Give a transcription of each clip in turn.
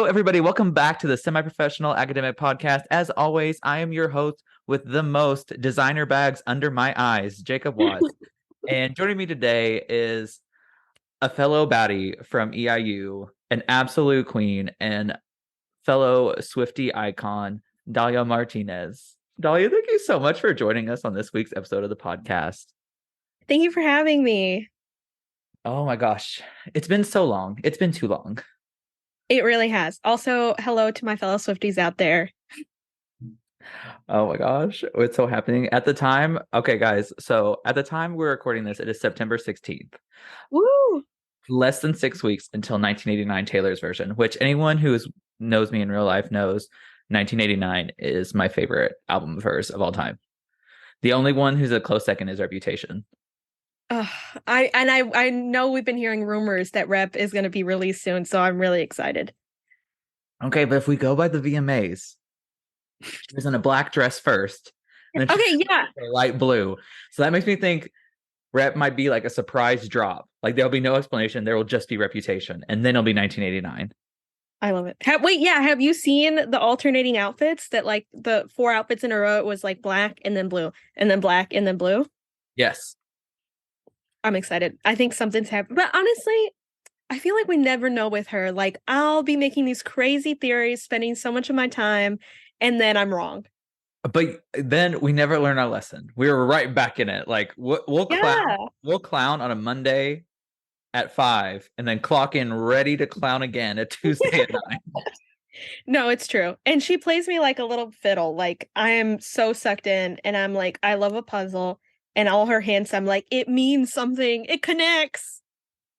Hello, everybody. Welcome back to the Semi-Professional Academic Podcast. As always, I am your host with the most designer bags under my eyes, Jacob Watts. And joining me today is a fellow baddie from EIU, an absolute queen, and fellow Swiftie icon, Dahlia Martinez. Dahlia, thank you so much for joining us on this week's episode of the podcast. Thank you for having me. Oh my gosh, it's been so long. It's been too long. It really has. Also, hello to my fellow Swifties out there. Oh my gosh, it's so happening at the time. Okay, guys, so at the time we're recording this, it is September 16th. Woo! Less than 6 weeks until 1989 Taylor's version, which anyone who knows me in real life knows 1989 is my favorite album of hers of all time. The only one who's a close second is Reputation. I know we've been hearing rumors that Rep is going to be released soon, so I'm really excited. Okay, but if we go by the VMAs, she was in a black dress first. And then yeah. Light blue. So that makes me think Rep might be like a surprise drop. Like there'll be no explanation. There will just be Reputation. And then it'll be 1989. I love it. Have you seen the alternating outfits that like the 4 outfits in a row? It was like black and then blue and then black and then blue. Yes. I'm excited. I think something's happening. But honestly, I feel like we never know with her. Like I'll be making these crazy theories, spending so much of my time, and then I'm wrong. But then we never learn our lesson. We were right back in it. Like we'll clown on a Monday at 5 and then clock in ready to clown again at Tuesday at 9. No, it's true. And she plays me like a little fiddle. Like I am so sucked in and I'm like, I love a puzzle. And all her hints, I'm like, it means something. It connects.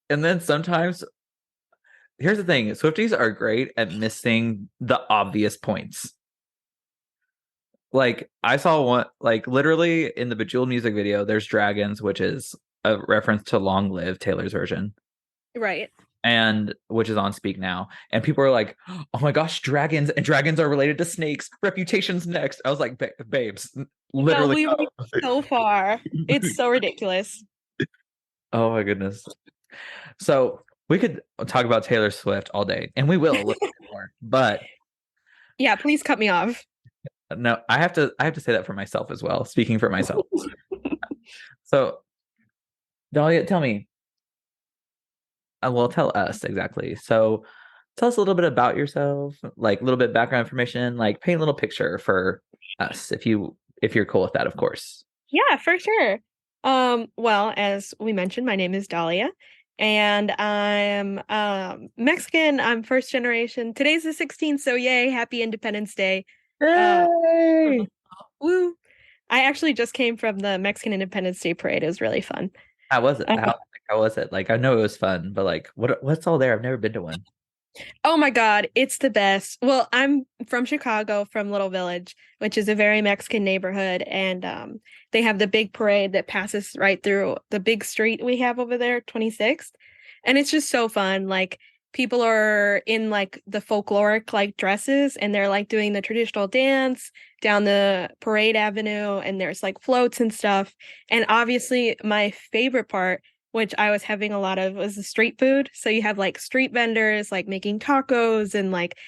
And then sometimes, here's the thing. Swifties are great at missing the obvious points. Like I saw one, like literally in the Bejeweled music video, there's dragons, which is a reference to Long Live, Taylor's version. Right. And which is on Speak Now. And people are like, oh my gosh, dragons, and dragons are related to snakes. Reputation's next. I was like, babes, literally. No, we went so far. It's so ridiculous. Oh my goodness. So we could talk about Taylor Swift all day, and we will a little bit more. But yeah, please cut me off. No, I have to say that for myself as well, speaking for myself. So Dahlia, tell me. Well, tell us exactly. So tell us a little bit about yourself, like a little bit background information, like paint a little picture for us if you're cool with that, of course. Yeah, for sure. Well, as we mentioned, my name is Dahlia and I'm Mexican. I'm first generation. Today's the 16th, so yay, happy Independence Day. Hey! Woo. I actually just came from the Mexican Independence Day parade. It was really fun. How was it? How was it? Like I know it was fun, but like what's all there? I've never been to one. Oh my God, it's the best. Well, I'm from Chicago, from Little Village, which is a very Mexican neighborhood, and they have the big parade that passes right through the big street we have over there, 26th. And it's just so fun. Like people are in like the folkloric like dresses and they're like doing the traditional dance down the parade avenue and there's like floats and stuff. And obviously my favorite part, which I was having a lot of, was the street food. So you have like street vendors like making tacos and like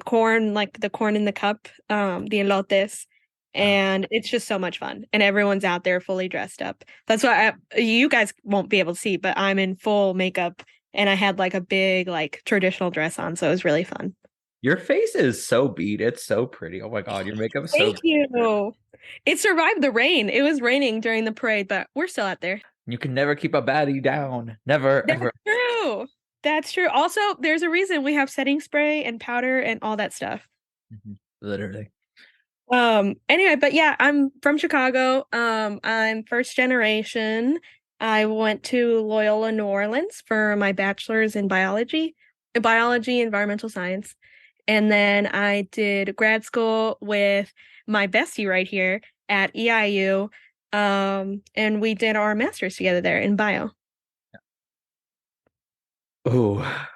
corn, like the corn in the cup, the elotes. And it's just so much fun. And everyone's out there fully dressed up. That's why you guys won't be able to see, but I'm in full makeup and I had like a big like traditional dress on. So it was really fun. Your face is so beat. It's so pretty. Oh my God, your makeup is so Thank you. It survived the rain. It was raining during the parade, but we're still out there. You can never keep a baddie down. Never, That's ever. true. That's true. Also, there's a reason we have setting spray and powder and all that stuff. Literally. Anyway, but yeah, I'm from Chicago. I'm first generation. I went to Loyola, New Orleans for my bachelor's in biology, environmental science. And then I did grad school with my bestie right here at EIU. And we did our master's together there in bio. Oh,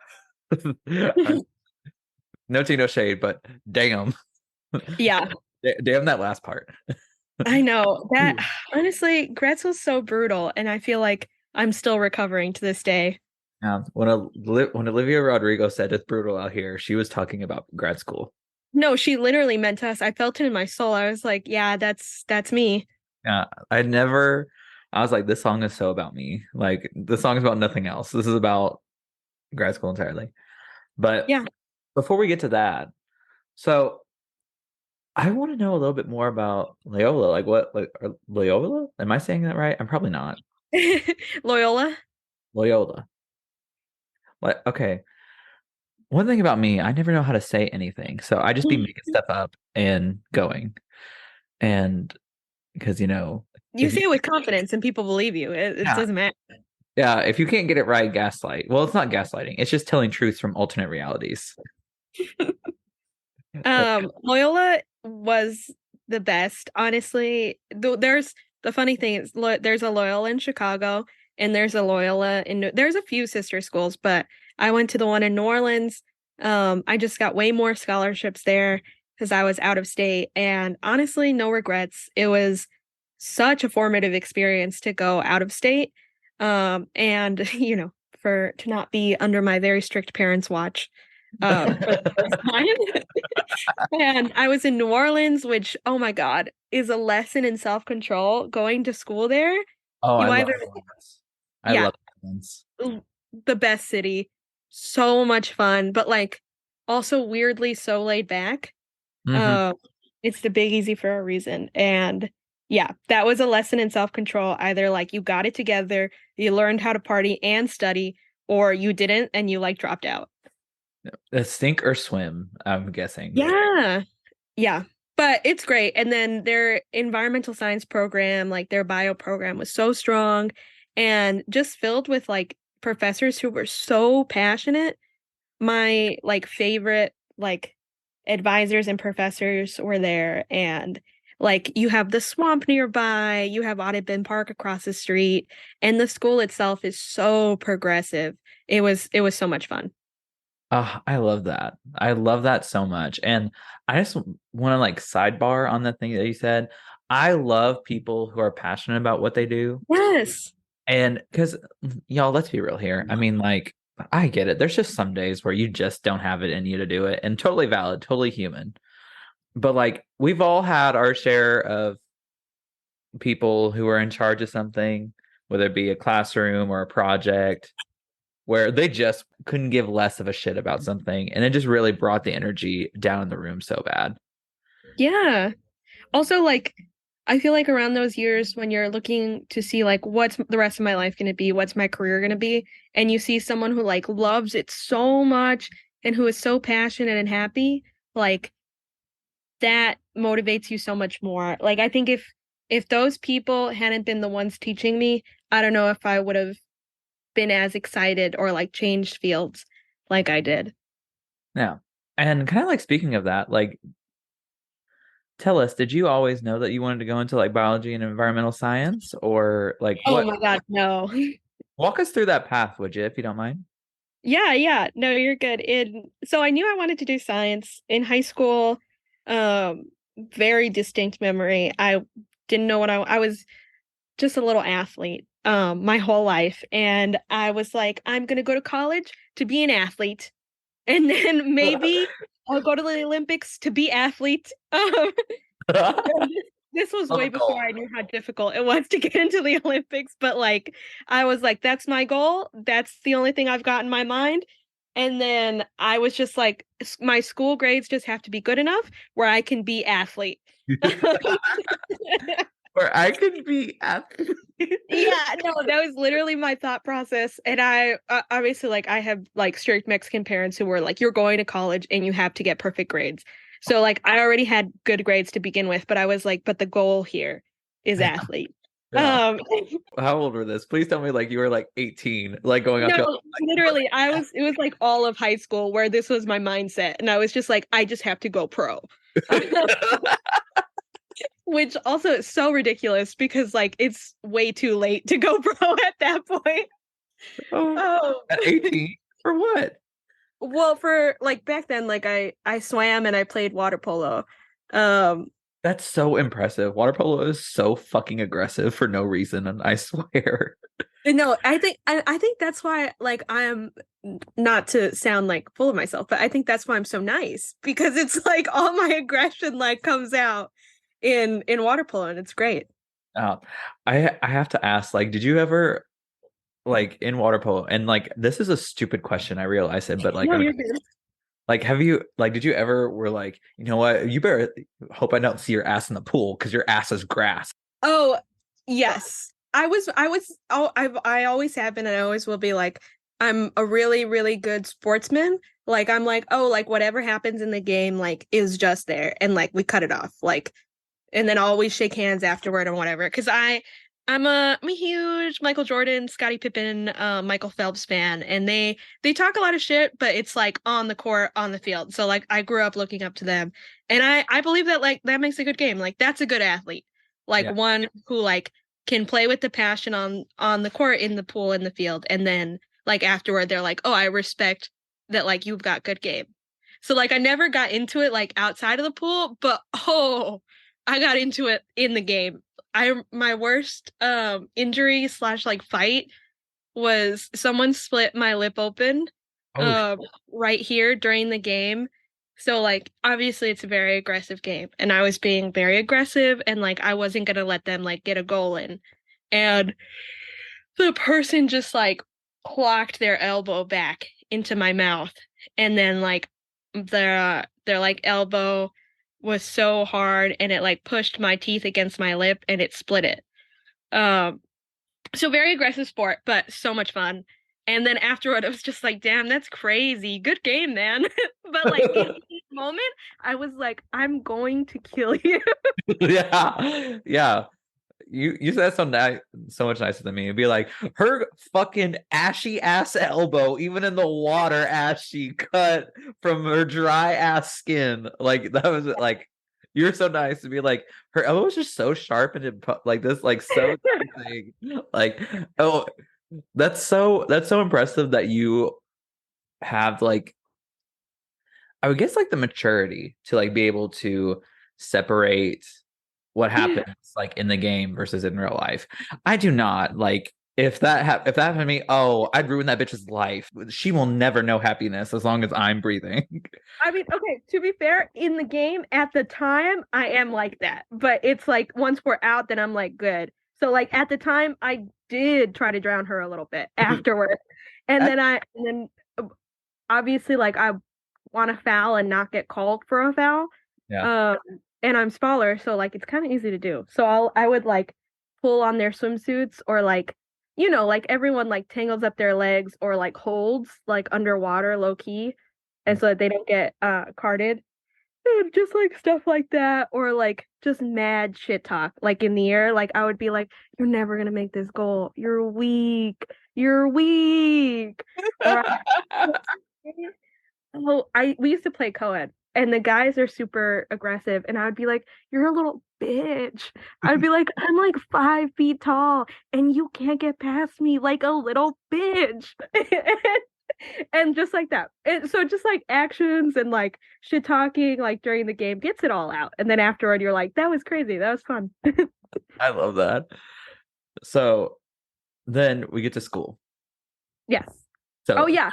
no tea, no shade, but damn. Yeah. Damn that last part. I know that honestly, grad school is so brutal, and I feel like I'm still recovering to this day. When Olivia Rodrigo said it's brutal out here, she was talking about grad school. No, she literally meant us. I felt it in my soul. I was like, yeah, that's me. Yeah, I was like, this song is so about me. Like, the song is about nothing else. This is about grad school entirely. But Yeah. before we get to that, so I want to know a little bit more about Loyola. Like, Loyola? Am I saying that right? I'm probably not. Loyola. Loyola. Like, okay. One thing about me, I never know how to say anything. So I just be making stuff up and going. And because, You if you, say it with confidence and people believe you. It yeah, doesn't matter. yeah, if you can't get it right, gaslight. Well, it's not gaslighting. It's just telling truths from alternate realities. Loyola was the best, honestly. There's the funny thing is there's a Loyola in Chicago and there's a Loyola there's a few sister schools, but I went to the one in New Orleans. I just got way more scholarships there because I was out of state, and honestly, no regrets. It was such a formative experience to go out of state. And for to not be under my very strict parents' watch for the first time. And I was in New Orleans, which, oh my God, is a lesson in self-control. Going to school there, Oh, I you love either, Orleans. I yeah, love Orleans. the best city, so much fun, but like also weirdly so laid back. Hmm. Uh, it's the Big Easy for a reason. And yeah, that was a lesson in self-control. Either like you got it together, you learned how to party and study, or you didn't and you like dropped out. Sink or swim, I'm guessing. Yeah. Yeah, but it's great. And then their environmental science program, like their bio program was so strong and just filled with like professors who were so passionate. My like favorite like advisors and professors were there, and like you have the swamp nearby, you have Audubon Park across the street, and the school itself is so progressive. It was so much fun. I love that. I love that so much. And I just want to like sidebar on the thing that you said. I love people who are passionate about what they do. Yes. And because y'all, let's be real here. I mean, like, I get it. There's just some days where you just don't have it in you to do it, and totally valid, totally human. But like, we've all had our share of people who are in charge of something, whether it be a classroom or a project, where they just couldn't give less of a shit about something. And it just really brought the energy down in the room so bad. Yeah. Also, like, I feel like around those years when you're looking to see like what's the rest of my life going to be, what's my career going to be, and you see someone who like loves it so much and who is so passionate and happy, like that motivates you so much more. Like I think if those people hadn't been the ones teaching me, I don't know if I would have been as excited or like changed fields like I did. Yeah. And kind of like speaking of that, like tell us, did you always know that you wanted to go into like biology and environmental science or like Oh what my God, no. walk us through that path, would you, if you don't mind? Yeah, yeah. No, you're good. So I knew I wanted to do science in high school. Very distinct memory. I didn't know what I was just a little athlete my whole life. And I was like, I'm gonna go to college to be an athlete. And then maybe I'll go to the Olympics to be athlete. This was Love way a before goal. I knew how difficult it was to get into the Olympics, but like I was like, that's my goal. That's the only thing I've got in my mind. And then I was just like, my school grades just have to be good enough where I can be athlete. Where I could be athlete. Yeah, no, that was literally my thought process. And I obviously like I have like strict Mexican parents who were like, you're going to college and you have to get perfect grades. So like I already had good grades to begin with, but I was like, but the goal here is athlete. Yeah. Um How old were this? Please tell me like you were like 18, like going up no, to literally it was like all of high school where this was my mindset. And I was just like, I just have to go pro. Which also is so ridiculous because like it's way too late to go pro at that point. oh, Oh. at 18 for what? Well, for like back then, like I swam and I played water polo. Um, That's so impressive. Water polo is so fucking aggressive for no reason, and I swear. No, I think that's why like I'm not to sound like full of myself, but I think that's why I'm so nice because it's like all my aggression like comes out in water polo and it's great. Uh, I have to ask, like, did you ever like in water polo? And like, this is a stupid question. I realize it, but like, No, I'm you're good. like, have you like, did you ever were like, you know what? You better hope I don't see your ass in the pool because your ass is grass. Oh, yes. I always have been and I always will be like, I'm a really, really good sportsman. Like I'm like, oh, like whatever happens in the game, like is just there. And like we cut it off. Like and then always shake hands afterward or whatever. Cause I'm a huge Michael Jordan, Scottie Pippen, Michael Phelps fan. And they talk a lot of shit, but it's like on the court, on the field. So like I grew up looking up to them. And I believe that like that makes a good game. Like that's a good athlete like Yeah. one who like can play with the passion on the court in the pool in the field and then like afterward they're like oh I respect that like you've got good game so like I never got into it like outside of the pool but oh I got into it in the game. I my worst injury slash like fight was someone split my lip open Oh, um right here during the game. So like obviously it's a very aggressive game and I was being very aggressive and like I wasn't gonna let them like get a goal in. And the person just like clocked their elbow back into my mouth and then like their like elbow was so hard and it like pushed my teeth against my lip and it split it. Um so very aggressive sport, but so much fun. And then afterward, it was just like, damn, that's crazy. Good game, man. But like in the moment, I was like, I'm going to kill you. yeah, yeah. You said so nice, so much nicer than me. It'd be like her fucking ashy ass elbow, even in the water, ashy cut from her dry ass skin. Like that was like you're so nice to be like her elbow was just so sharp and like this, like so thing. Like oh, that's so impressive that you have like I would guess like the maturity to like be able to separate what happens like in the game versus in real life. I do not like if that happened to me, oh, I'd ruin that bitch's life. She will never know happiness as long as I'm breathing. I mean, okay, to be fair, in the game at the time, I am like that. But it's like once we're out, then I'm like good. So like at the time, I did try to drown her a little bit afterward. And That- then obviously like I want to foul and not get called for a foul. yeah. Um, and I'm smaller, so like it's kind of easy to do. So I would like pull on their swimsuits or like you know like everyone like tangles up their legs or like holds like underwater low key, and so that they don't get carded. And just like stuff like that or like just mad shit talk like in the air like I would be like you're never gonna make this goal, you're weak, you're weak. Or oh, I we used to play co-ed and the guys are super aggressive and I would be like, you're a little bitch. I'd be like, I'm like 5 feet tall and you can't get past me like a little bitch. And just like that. And so just like actions and like shit talking like during the game gets it all out. And then afterward you're like, that was crazy. That was fun. I love that. So then we get to school. Yes. Oh So yeah.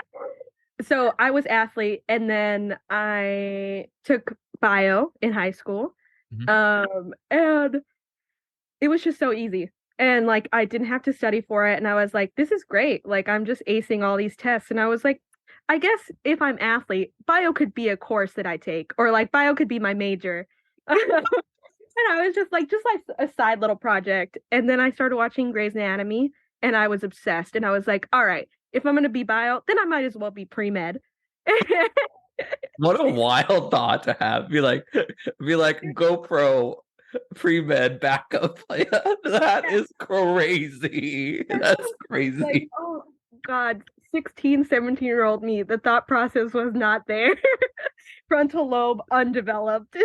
So I was athlete and then I took bio in high school. mhm. And it was just so easy. And like I didn't have to study for it. And I was like, this is great. Like I'm just acing all these tests. And I was like, I guess if I'm athlete, bio could be a course that I take, or like bio could be my major. And I was just like a side little project. And then I started watching Grey's Anatomy and I was obsessed. And I was like, all right, if I'm gonna be bio, then I might as well be pre-med. What a wild thought to have. Be like GoPro pre-med backup plan. That is crazy. That's Like, crazy. oh God, 16, 17-year-old me, the thought process was not there. Frontal lobe undeveloped.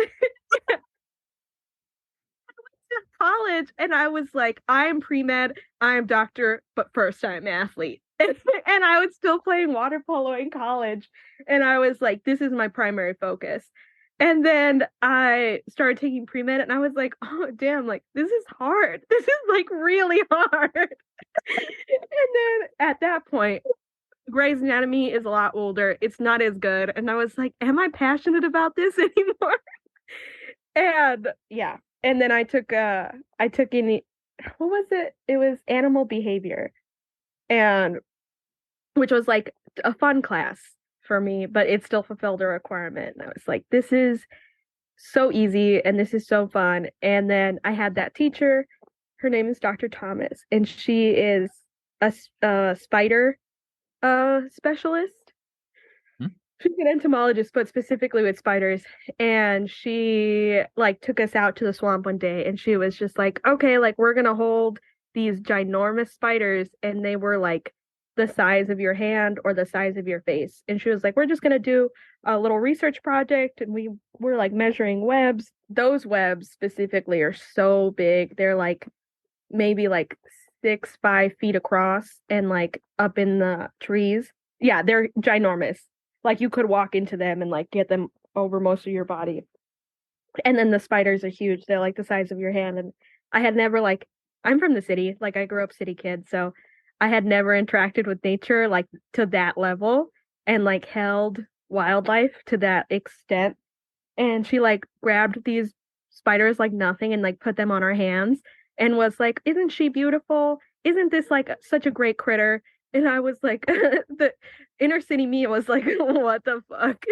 College and I was like, I'm pre-med, I'm doctor, but first I'm athlete. And I was still playing water polo in college. And I was like, this is my primary focus. And then I started taking pre-med and I was like, oh damn, like this is hard. This is like really hard. And then at that point, Grey's Anatomy is a lot older. It's not as good. And I was like, am I passionate about this anymore? And yeah. And then I took in what was it? It was animal behavior. And which was like a fun class for me, but it still fulfilled a requirement. And I was like, this is so easy and this is so fun. And then I had that teacher. Her name is Dr. Thomas, and she is a spider specialist. Hmm? She's an entomologist, but specifically with spiders. And she like took us out to the swamp one day, and she was just like, okay, like we're gonna hold these ginormous spiders, and they were like the size of your hand or the size of your face. And she was like, we're just gonna do a little research project, and we were like measuring webs. Those webs specifically are so big. They're like maybe like 5 feet across and like up in the trees. Yeah, they're ginormous. Like you could walk into them and like get them over most of your body. And then the spiders are huge. They're like the size of your hand. And I had never like I'm from the city, like I grew up city kid, so I had never interacted with nature like to that level and like held wildlife to that extent. And she like grabbed these spiders like nothing and like put them on our hands and was like, "Isn't she beautiful? Isn't this like such a great critter?" And I was like, the inner city me was like, "What the fuck?"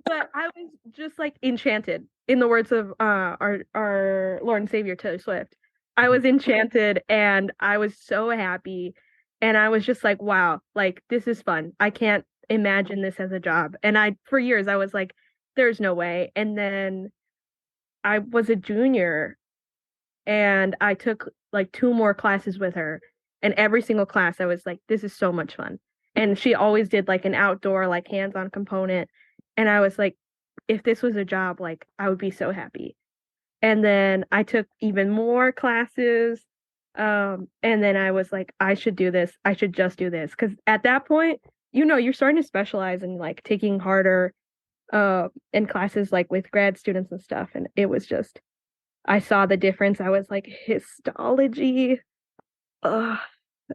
But I was just like enchanted, in the words of our Lord and Savior Taylor Swift. I was enchanted and I was so happy, and I was just like, wow, like this is fun. I can't imagine this as a job. And I for years I was like, there's no way. And then I was a junior and I took like two more classes with her. And every single class I was like, this is so much fun. And she always did like an outdoor, like hands-on component. And I was like, if this was a job, like I would be so happy. And then I took even more classes. And then I was like, I should do this. I should just do this. Because at that point, you're starting to specialize and like taking harder in classes like with grad students and stuff. And it was just I saw the difference. I was like, histology. Ugh.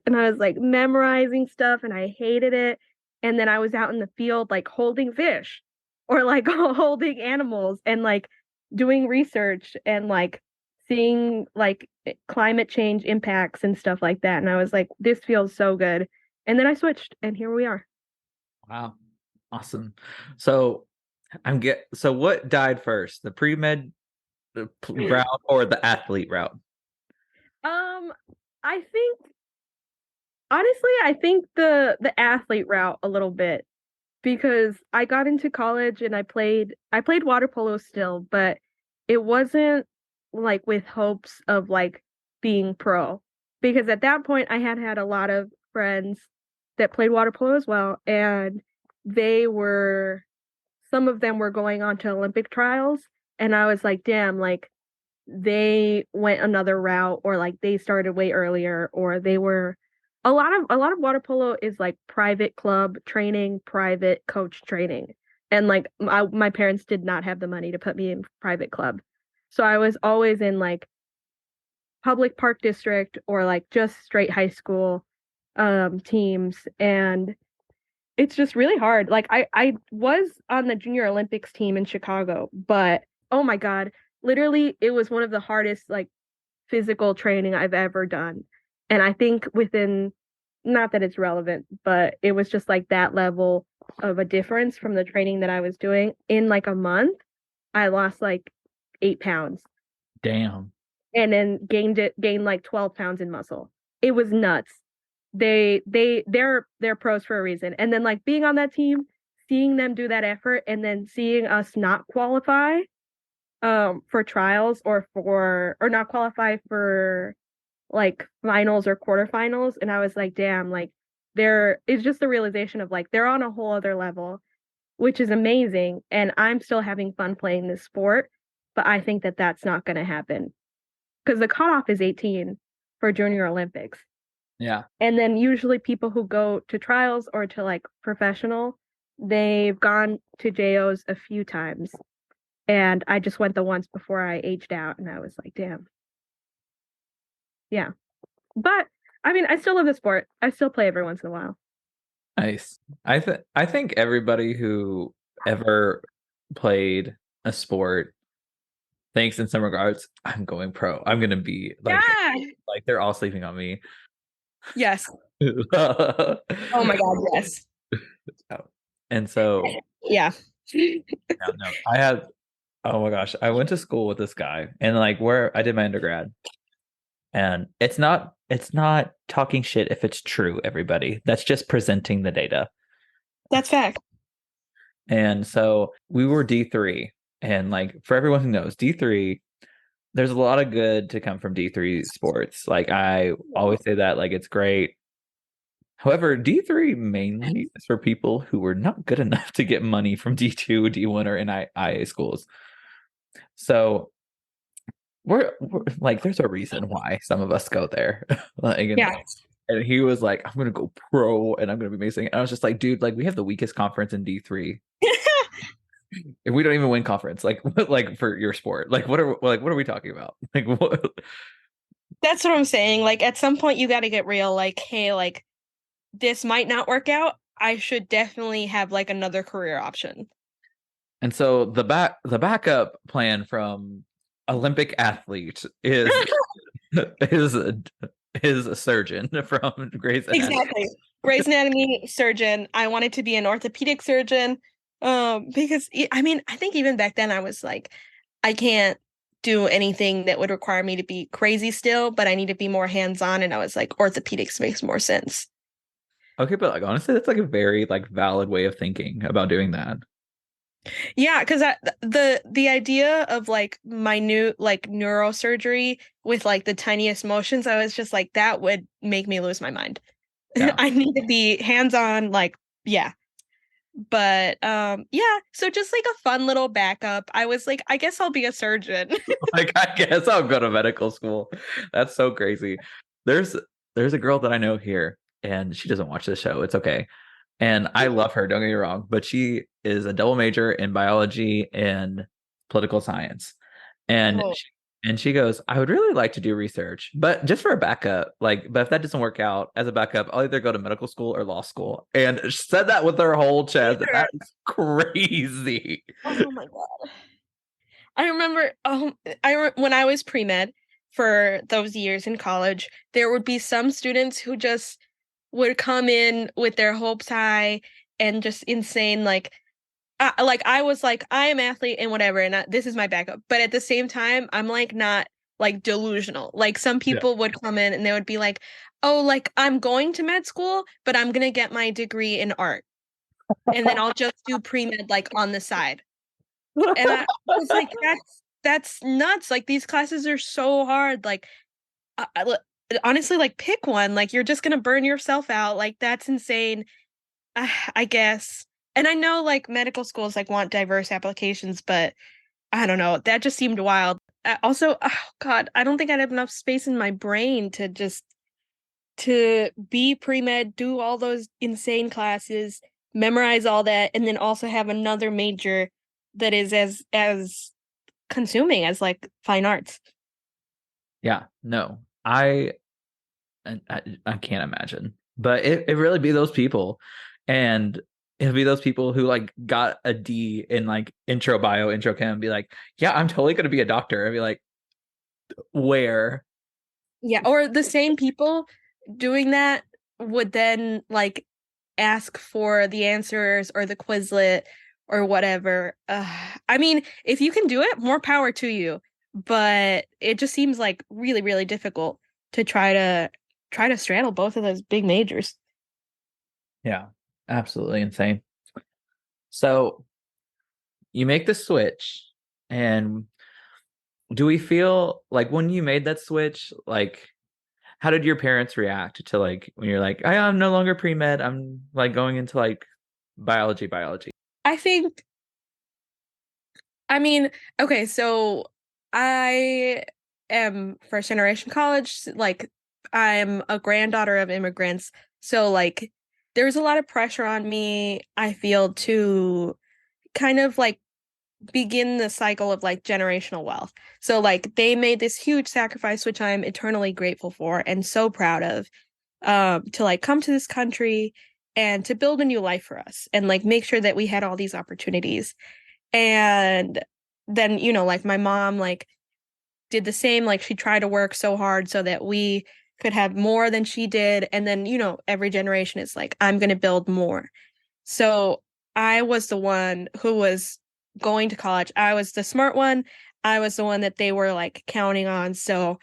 And I was like memorizing stuff and I hated it. And then I was out in the field like holding fish or like holding animals and like doing research and like seeing like climate change impacts and stuff like that. And I was like, this feels so good. And then I switched and here we are. Wow. Awesome. So so what died first, the pre-med route or the athlete route? I think honestly, I think the athlete route a little bit because I got into college and I played water polo still, but it wasn't like with hopes of like being pro because at that point I had had a lot of friends that played water polo as well, and they were some of them were going on to Olympic trials, and I was like, damn, like they went another route or like they started way earlier or they were a lot of water polo is like private club training, private coach training. And like my parents did not have the money to put me in private club. So I was always in like public park district or like just straight high school teams, and it's just really hard. Like I was on the Junior Olympics team in Chicago, but oh my God, literally it was one of the hardest like physical training I've ever done. And I think within not that it's relevant, but it was just like that level of a difference from the training that I was doing. In like a month, I lost like 8 pounds Damn. and then gained like 12 pounds in muscle. It was nuts. They're pros for a reason. And then like being on that team, seeing them do that effort and then seeing us not qualify for trials or not qualify for like finals or quarterfinals, and I was like, damn, like there is just the realization of like they're on a whole other level, which is amazing, and I'm still having fun playing this sport, but I think that that's not going to happen because the cutoff is 18 for Junior Olympics. Yeah. And then usually people who go to trials or to like professional they've gone to JOs a few times. And I just went the once before I aged out, and I was like, damn. Yeah. But I mean, I still love the sport. I still play every once in a while. Nice. I think everybody who ever played a sport thinks in some regards, I'm going pro. I'm gonna be Yeah. like they're all sleeping on me. Yes. Oh, Oh my God, yes. and so Yeah. no, I have oh my gosh, I went to school with this guy and like where I did my undergrad. And it's not talking shit if it's true, everybody. That's just presenting the data. That's fact. And so we were D3. And like for everyone who knows, D3, there's a lot of good to come from D3 sports. Like I always say that, like it's great. However, D3 mainly is for people who were not good enough to get money from D2, D1, or NIA schools. So we're like, there's a reason why some of us go there. Like, Yeah. and he was like, I'm gonna go pro and I'm gonna be amazing. And I was just like, dude, like we have the weakest conference in D3. If we don't even win conference, like like for your sport. What are we talking about? Like what That's what I'm saying. Like at some point you got to get real. Like, hey, like this might not work out. I should definitely have like another career option. and so the backup plan from Olympic athlete is is a surgeon from Grey's Anatomy. Exactly. Grey's Anatomy surgeon. I wanted to be an orthopedic surgeon. Because I mean, I think even back then I was like, I can't do anything that would require me to be crazy still, but I need to be more hands-on. And I was like, orthopedics makes more sense. Okay, but like honestly, that's like a very like valid way of thinking about doing that. Yeah, because the idea of like minute like neurosurgery with like the tiniest motions, I was just like, that would make me lose my mind. Yeah. I need to be hands-on, like, yeah. But yeah, so just like a fun little backup. I was like, I guess I'll be a surgeon. Like I guess I'll go to medical school. That's so crazy. There's there's a girl that I know here and she doesn't watch this show. It's okay. And I love her, don't get me wrong, but she is a double major in biology and political science. And Oh, she goes, I would really like to do research, but just for a backup. Like, but if that doesn't work out as a backup, I'll either go to medical school or law school. And she said that with her whole chest. That is crazy. oh my God. I remember when I was pre-med for those years in college, there would be some students who just would come in with their hopes high and just insane like I was like I am athlete and whatever and this is my backup. But at the same time, I'm like not like delusional. Like some Yeah. people would come in and they would be like, "Oh, like I'm going to med school, but I'm going to get my degree in art." And then I'll just do pre-med like on the side. And I was like, that's nuts. Like these classes are so hard. Like honestly, like pick one. Like you're just gonna burn yourself out. Like that's insane. I guess. And I know like medical schools like want diverse applications, but I don't know. That just seemed wild. Also, oh God, I don't think I'd have enough space in my brain to just to be pre-med, do all those insane classes, memorize all that, and then also have another major that is as consuming as like fine arts. Yeah, no, I can't imagine, but it really be those people, and it'll be those people who like got a D in like intro bio, intro chem, and be like, yeah, I'm totally gonna be a doctor. I'd be like, where? Yeah, or the same people doing that would then like ask for the answers or the Quizlet or whatever. I mean, if you can do it, more power to you. But it just seems like really, really difficult to try to straddle both of those big majors. Yeah, absolutely insane. So you make the switch, and do we feel like when you made that switch, like how did your parents react to like when you're like, I'm no longer pre-med, I'm like going into like biology. I think, I mean, okay, so I am first generation college, like I'm a granddaughter of immigrants. So like there's a lot of pressure on me, I feel, to kind of like begin the cycle of like generational wealth. So like they made this huge sacrifice, which I'm eternally grateful for and so proud of, to like come to this country and to build a new life for us and like make sure that we had all these opportunities. And then, like my mom like did the same, like she tried to work so hard so that we could have more than she did. And then, every generation is like, I'm going to build more. So I was the one who was going to college. I was the smart one. I was the one that they were like counting on. So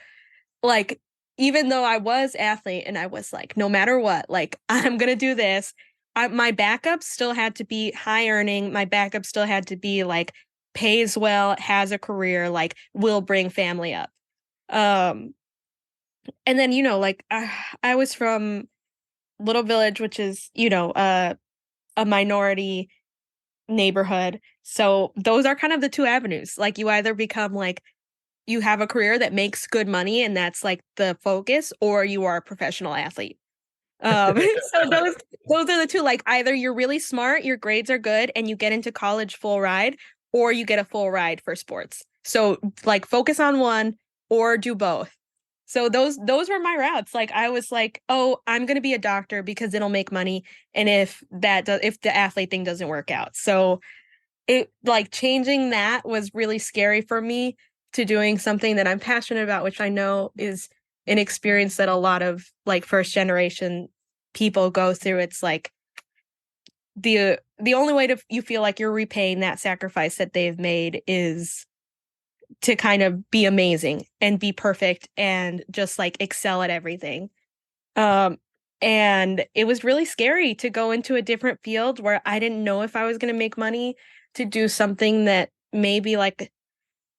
like, even though I was athlete and I was like, no matter what, like I'm going to do this, my backup still had to be high earning. My backup still had to be like pays well, has a career, like will bring family up. Um, and then, like I was from Little Village, which is, a minority neighborhood. So those are kind of the two avenues. Like you either become like you have a career that makes good money and that's like the focus, or you are a professional athlete. So those are the two. Like either you're really smart, your grades are good, and you get into college full ride, or you get a full ride for sports. So like focus on one or do both. So those were my routes. Like I was like, oh, I'm gonna be a doctor because it'll make money, and if the athlete thing doesn't work out, so it like changing that was really scary for me to doing something that I'm passionate about, which I know is an experience that a lot of like first generation people go through. It's like the only way to you feel like you're repaying that sacrifice that they've made is to kind of be amazing and be perfect and just like excel at everything. Um, and it was really scary to go into a different field where I didn't know if I was going to make money, to do something that maybe like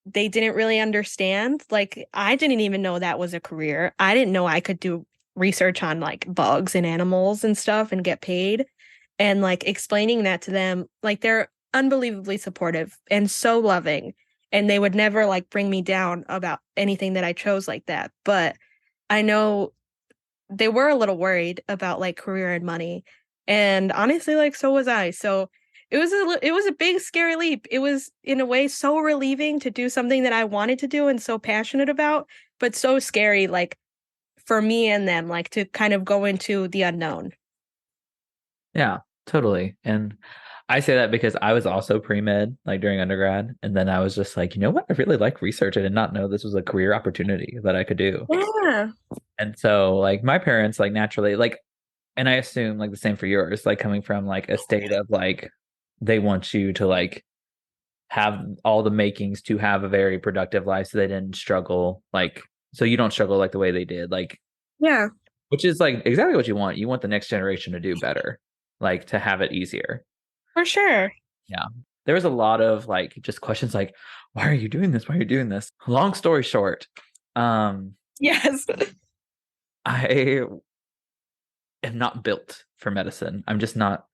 they didn't really understand. Like I didn't even know that was a career. I didn't know I could do research on like bugs and animals and stuff and get paid. And like explaining that to them, like they're unbelievably supportive and so loving. And they would never like bring me down about anything that I chose like that. But I know they were a little worried about like career and money. And honestly, like so was I. So it was a big scary leap. It was in a way so relieving to do something that I wanted to do and so passionate about, but so scary like for me and them, like to kind of go into the unknown. Yeah, totally. And I say that because I was also pre-med like during undergrad. And then I was just like, you know what? I really like research. I did not know this was a career opportunity that I could do. Yeah. And so like my parents like naturally like, and I assume like the same for yours, like coming from like a state of like they want you to like have all the makings to have a very productive life so they didn't struggle like so you don't struggle like the way they did. Like Yeah, which is like exactly what you want. You want the next generation to do better, like to have it easier. for sure. Yeah. There was a lot of like just questions like, why are you doing this? Why are you doing this? Long story short, Yes. I am not built for medicine. I'm just not.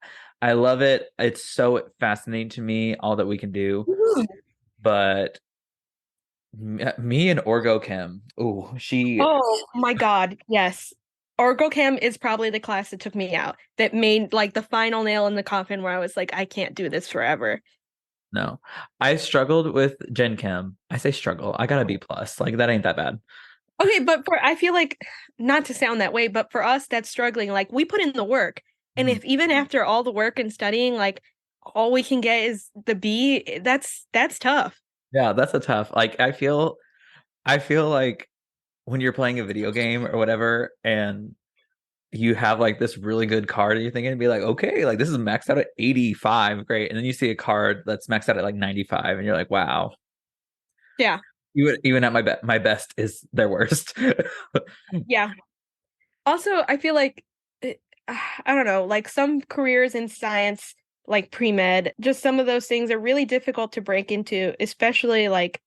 I love it. It's so fascinating to me, all that we can do. Mhm. But me and Orgo Kim, oh, she, Oh my God. Yes. Orgochem is probably the class that took me out, that made like the final nail in the coffin where I was like, I can't do this forever. no. I struggled with Gen Chem. I say struggle. I got a B plus. Like that ain't that bad. Okay, but I feel like, not to sound that way, but for us that's struggling, like we put in the work. And Mhm. if even after all the work and studying, like all we can get is the B, that's tough. Yeah, that's a tough. Like I feel like when you're playing a video game or whatever, and you have like this really good card and you're thinking be like, okay, like this is maxed out at 85, great. And then you see a card that's maxed out at like 95 and you're like, wow. Yeah. Even at my best is their worst. Yeah. Also, I feel like I don't know, like some careers in science, like pre-med, just some of those things are really difficult to break into, especially like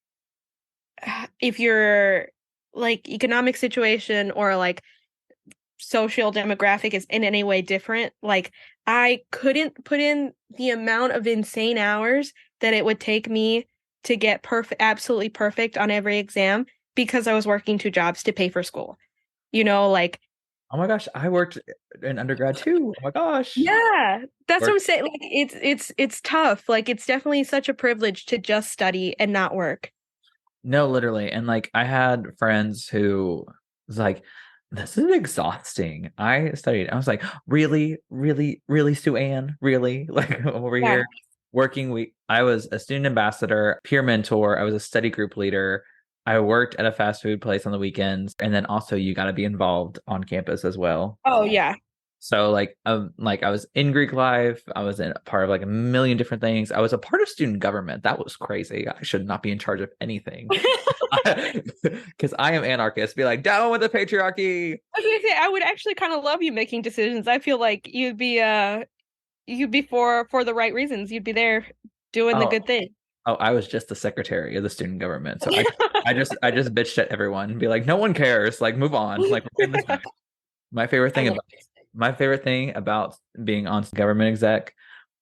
if you're like economic situation or like social demographic is in any way different. Like I couldn't put in the amount of insane hours that it would take me to get absolutely perfect on every exam because I was working two jobs to pay for school. Like Oh my gosh, I worked in undergrad too. Oh my gosh. Yeah, that's what I'm Work. saying. Like it's tough. Like it's definitely such a privilege to just study and not work. No, literally. And like I had friends who was like, this is exhausting. I studied. I was like, really, really, really, Sue Ann? Really? Like I'm over Yeah. here working. I was a student ambassador, peer mentor, I was a study group leader. I worked at a fast food place on the weekends. And then also you gotta be involved on campus as well. Oh yeah. So like I was in Greek life, I was in a part of like a million different things. I was a part of student government. That was crazy. I should not be in charge of anything because I am anarchist. Be like, down with the patriarchy. I was gonna say I would actually kind of love you making decisions. I feel like you'd be for the right reasons. You'd be there doing the Oh, good thing. oh, I was just the secretary of the student government. So I just bitched at everyone and be like, no one cares. Like, move on. Like, we're getting this done. My favorite I thing love about my favorite thing about being on government exec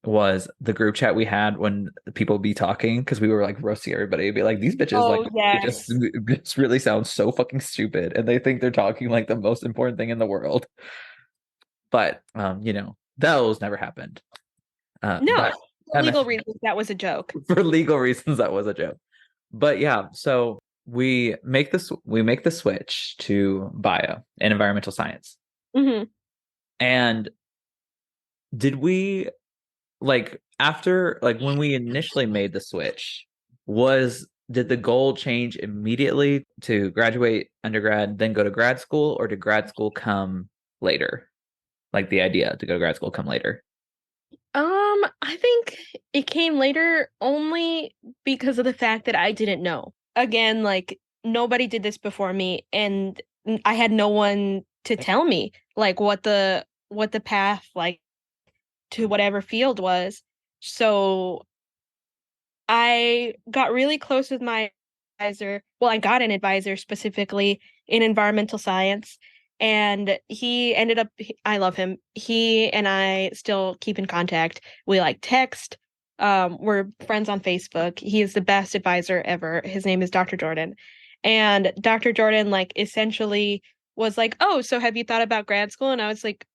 was the group chat we had when people be talking because we were like roasting everybody. It'd be like these bitches like Oh it just really sounds so fucking stupid and they think they're talking like the most important thing in the world. But those never happened. no, But for that legal message reasons that was a joke. for legal reasons that was a joke. But yeah, so we make the switch to bio and environmental science. Hmm. And did we like after like when we initially made the switch, was did the goal change immediately to graduate undergrad, then go to grad school, or did grad school come later? Like the idea to go to grad school come later? I think it came later only because of the fact that I didn't know. Again, like nobody did this before me, and I had no one to tell me like what the path like to whatever field was. So I got really close with my advisor. Well, I got an advisor specifically in environmental science, and he ended up, I love him. He and I still keep in contact. We like text. We're friends on Facebook. He is the best advisor ever. His name is Dr. Jordan. And Dr. Jordan, like, essentially was like, "Oh, so have you thought about grad school?" And I was like,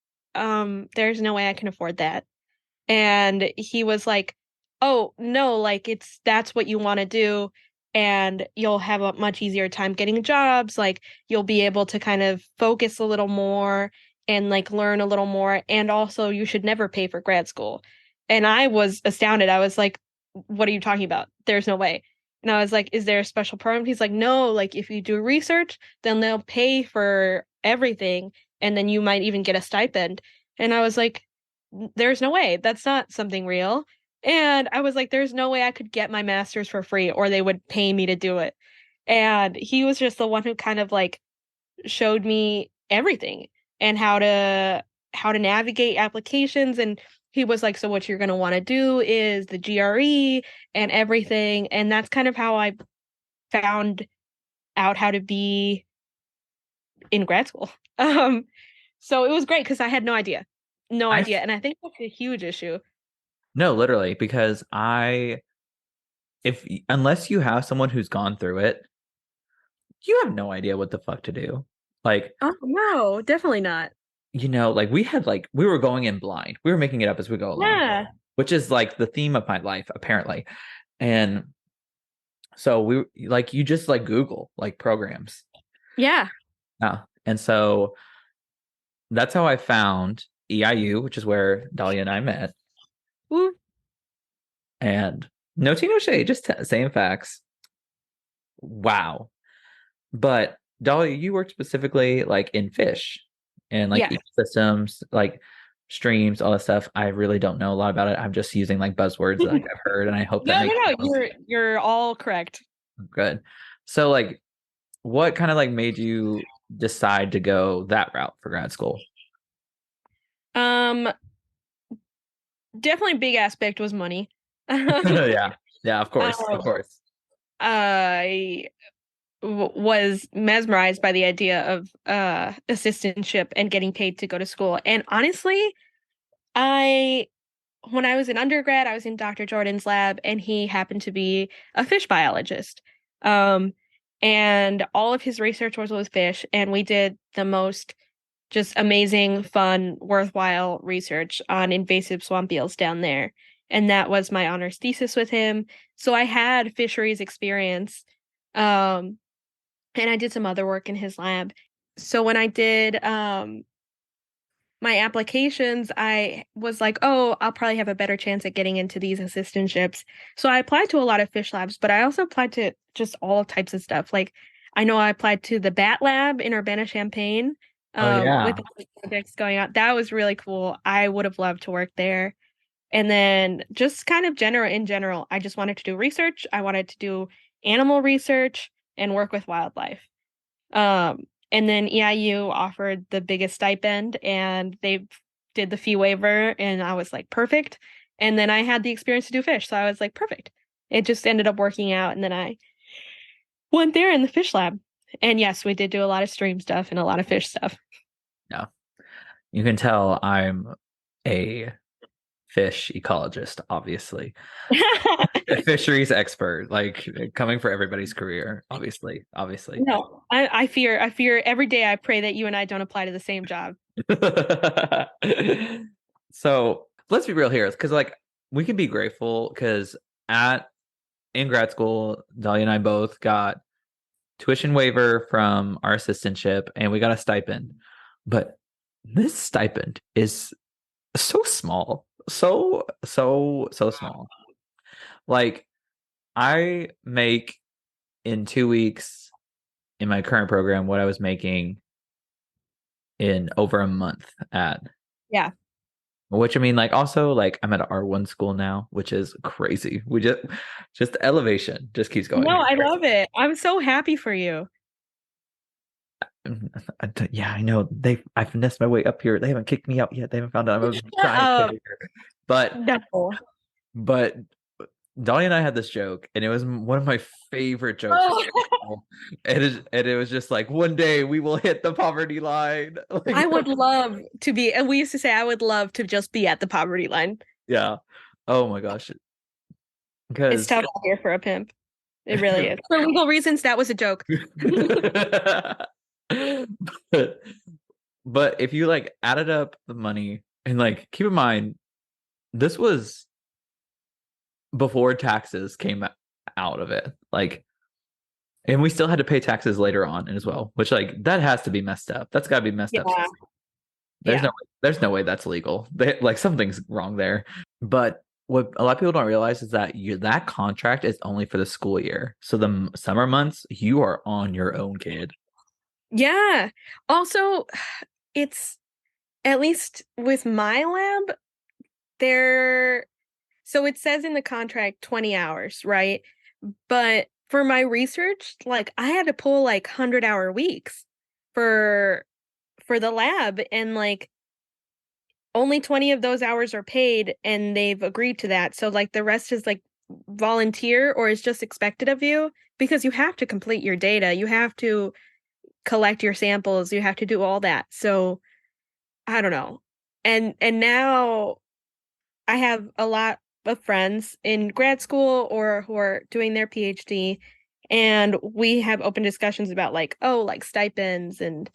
there's no way I can afford that. And he was like, "Oh, no, like that's what you want to do and you'll have a much easier time getting jobs, like you'll be able to kind of focus a little more and like learn a little more and also you should never pay for grad school." And I was astounded. I was like, "What are you talking about? There's no way." And I was like, "Is there a special program?" He's like, "No, like if you do research, then they'll pay for everything and then you might even get a stipend." And I was like, "There's no way. That's not something real." And I was like, "There's no way I could get my master's for free or they would pay me to do it." And he was just the one who kind of like showed me everything and how to navigate applications. And he was like, "So what you're going to want to do is the GRE and everything." And that's kind of how I found out how to be in grad school. So it was great because I had no idea. No I idea. And I think that's a huge issue. No, literally, because if unless you have someone who's gone through it, you have no idea what the fuck to do. Like, Oh, no, definitely not. like we were going in blind. We were making it up as we go along, Yeah. which is like the theme of my life, apparently. And so you just like Google like programs. Yeah. Yeah. And so that's how I found EIU, which is where Dahlia and I met. Woo. And no tea, no shade, just saying facts. Wow. But Dahlia, you worked specifically like in fish and like Yeah. ecosystems, like streams, all that stuff. I really don't know a lot about it. I'm just using like buzzwords that like, I've heard, and I hope that No, no, makes no. sense. You're all correct. Good. So like what kind of like made you decide to go that route for grad school? Um, Definitely big aspect was money. Yeah. Yeah, of course. Of Um, course. I was mesmerized by the idea of assistantship and getting paid to go to school. And honestly, I when I was in undergrad, I was in Dr. Jordan's lab and he happened to be a fish biologist. Um, and all of his research was with fish and we did the most just amazing, fun, worthwhile research on invasive swamp eels down there. And that was my honors thesis with him. So I had fisheries experience. Um, and I did some other work in his lab. So when I did my applications, I was like, oh, I'll probably have a better chance at getting into these assistantships. So I applied to a lot of fish labs, but I also applied to just all types of stuff. Like I know I applied to the bat lab in Urbana-Champaign Oh yeah. with all the projects going on. That was really cool. I would have loved to work there. And then just kind of in general, I just wanted to do research. I wanted to do animal research and work with wildlife. Um, and then EIU offered the biggest stipend and they did the fee waiver and I was like, perfect. And then I had the experience to do fish. So I was like, perfect. It just ended up working out. And then I went there in the fish lab. And yes, we did do a lot of stream stuff and a lot of fish stuff. Yeah. You can tell I'm a fish ecologist, obviously. A fisheries expert, like coming for everybody's career, obviously. No, I fear every day I pray that you and I don't apply to the same job. So let's be real here, because like we can be grateful because in grad school, Dahlia and I both got tuition waiver from our assistantship and we got a stipend. But this stipend is so small. So small. Like I make in 2 weeks in my current program what I was making in over a month at. Yeah. Which I mean, like also like I'm at an R1 school now, which is crazy. We just the elevation just keeps going. No, I love it. I'm so happy for you. Yeah, I know. I've finessed my way up here. They haven't kicked me out yet. They haven't found out I'm a Shut giant up. carrier. But No. but Dolly and I had this joke, and it was one of my favorite jokes. Oh. And it was just like, one day we will hit the poverty line. Like, I would love to be, and we used to say I would love to just be at the poverty line. yeah. Oh my gosh. It's Because tough out here for a pimp. It really is. For legal reasons, that was a joke. but, but if you like added up the money and like keep in mind, this was before taxes came out of it. Like, and we still had to pay taxes later on as well, which like that has to be messed up. That's got to be messed up. There's no way that's legal. Like something's wrong there. But what a lot of people don't realize is that that contract is only for the school year. So the summer months, you are on your own, kid. Yeah. Also, it's at least with my lab, so it says in the contract 20 hours, right? But for my research, like I had to pull like 100-hour weeks for the lab and like only 20 of those hours are paid and they've agreed to that. So like the rest is like volunteer or is just expected of you because you have to complete your data. You have to collect your samples. You have to do all that. So I don't know. And now I have a lot of friends in grad school or who are doing their PhD, and we have open discussions about like, oh, like stipends and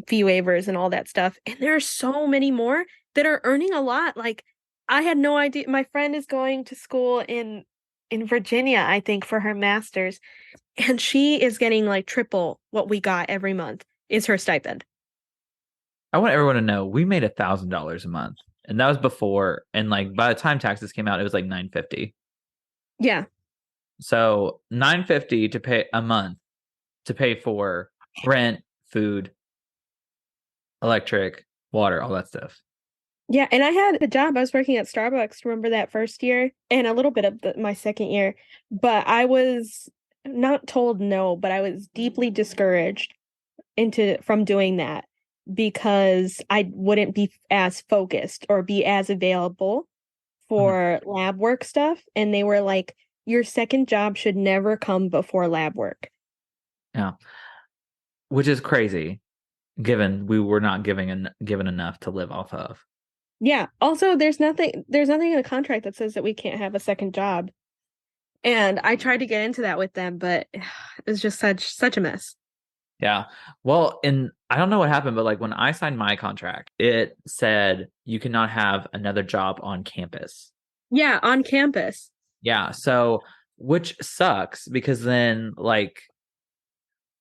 fee waivers and all that stuff. And there are so many more that are earning a lot. Like I had no idea. My friend is going to school in Virginia, I think, for her master's, and she is getting like triple what we got every month is her stipend. I want everyone to know we made $1,000 a month, and that was before. And like by the time taxes came out, it was like $950. Yeah. So $950 to pay a month to pay for rent, food, electric, water, all that stuff. Yeah, and I had a job. I was working at Starbucks, remember that first year, and a little bit of my second year. But I was not told no, but I was deeply discouraged from doing that because I wouldn't be as focused or be as available for lab work stuff. And they were like, your second job should never come before lab work. Yeah. Which is crazy, given we were not given enough to live off of. Yeah. Also, there's nothing in the contract that says that we can't have a second job. And I tried to get into that with them, but it was just such a mess. Yeah. Well, and I don't know what happened, but like when I signed my contract, it said you cannot have another job on campus. Yeah, on campus. Yeah. So, which sucks because then like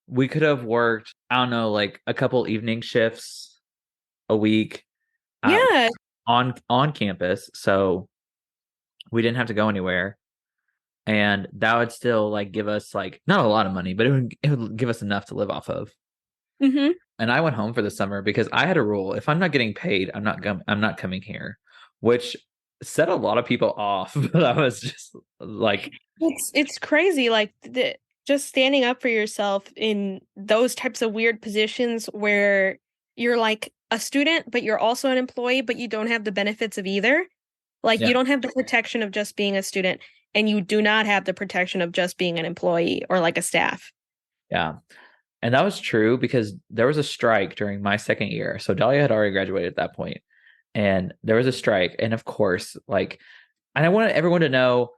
we could have worked, I don't know, like a couple evening shifts a week uh, Yeah, on campus. So we didn't have to go anywhere. And that would still like give us like not a lot of money, but it would give us enough to live off of. hmm. And I went home for the summer because I had a rule: if I'm not getting paid, I'm not coming here, which set a lot of people off. But I was just like, It's crazy, like just standing up for yourself in those types of weird positions where you're like a student, but you're also an employee, but you don't have the benefits of either. Like yeah, you don't have the protection of just being a student, and you do not have the protection of just being an employee or like a staff. yeah. And that was true because there was a strike during my second year. So Dahlia had already graduated at that point, and there was a strike. And of course, like, and I wanted everyone to know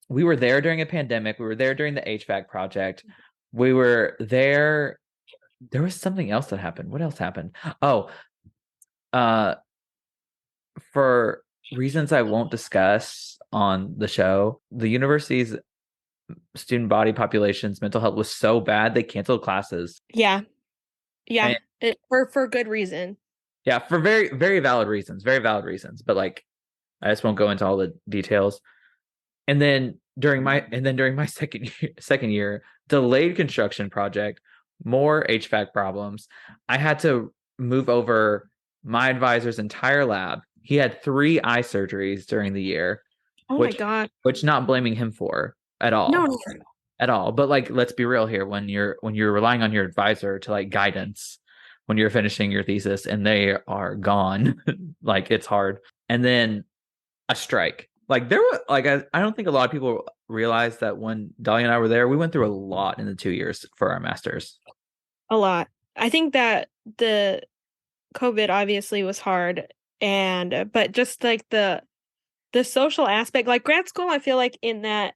we were there during a pandemic. We were there during the HVAC project. We were there. There was something else that happened. What else happened? Oh, uh, for reasons I won't discuss on the show, the university's student body population's mental health was so bad they canceled classes. Yeah, yeah, And for good reason. yeah, for very, very valid reasons, very valid reasons. But like, I just won't go into all the details. And then during my second year, delayed construction project, more HVAC problems. I had to move over my advisor's entire lab. He had 3 eye surgeries during the year, Oh my which God. which not blaming him for at No, all. no. At all. But like let's be real here, when you're relying on your advisor to like guidance when you're finishing your thesis and they are gone, like it's hard. And then a strike. Like there were like I don't think a lot of people realize that when Dahlia and I were there, we went through a lot in the 2 years for our masters. A lot. I think that the COVID obviously was hard, and but just like the social aspect, like grad school, I feel like in that